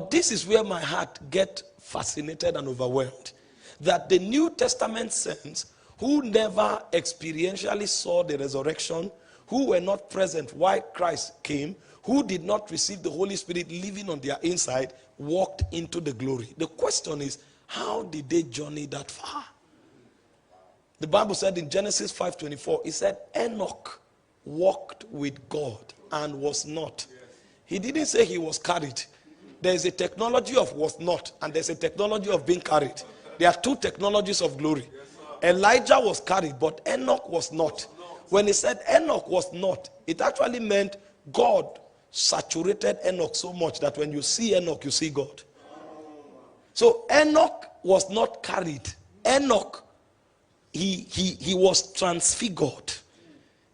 But this is where my heart gets fascinated and overwhelmed. That the New Testament saints who never experientially saw the resurrection, who were not present while Christ came, who did not receive the Holy Spirit living on their inside, walked into the glory. The question is, how did they journey that far? The Bible said in Genesis 5:24, it said Enoch walked with God and was not. He didn't say he was carried. There is a technology of was not, and there's a technology of being carried. There are two technologies of glory. Elijah was carried, but Enoch was not. When he said Enoch was not, it actually meant God saturated Enoch so much that when you see Enoch, you see God. So Enoch was not carried. Enoch, he was transfigured.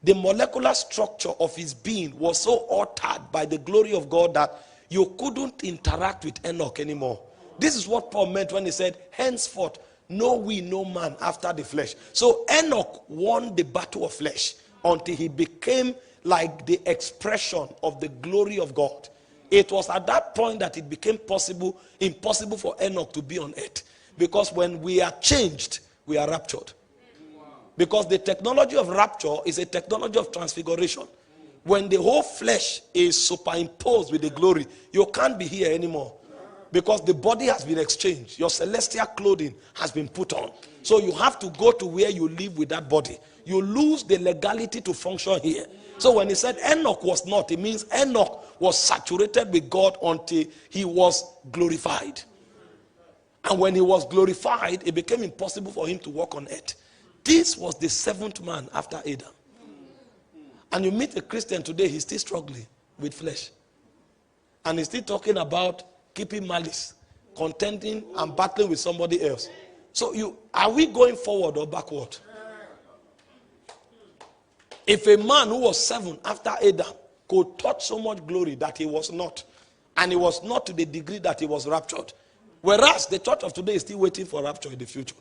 The molecular structure of his being was so altered by the glory of God that you couldn't interact with Enoch anymore. This is what Paul meant when he said, henceforth, know we no man after the flesh. So Enoch won the battle of flesh until he became like the expression of the glory of God. It was at that point that it became impossible for Enoch to be on earth. Because when we are changed, we are raptured. Because the technology of rapture is a technology of transfiguration. When the whole flesh is superimposed with the glory, you can't be here anymore. Because the body has been exchanged. Your celestial clothing has been put on. So you have to go to where you live with that body. You lose the legality to function here. So when he said Enoch was not, it means Enoch was saturated with God until he was glorified. And when he was glorified, it became impossible for him to walk on earth. This was the seventh man after Adam. And you meet a Christian today, he's still struggling with flesh. And he's still talking about keeping malice, contending and battling with somebody else. So are we going forward or backward? If a man who was 7 after Adam could touch so much glory that he was not, and he was not to the degree that he was raptured, whereas the church of today is still waiting for rapture in the future.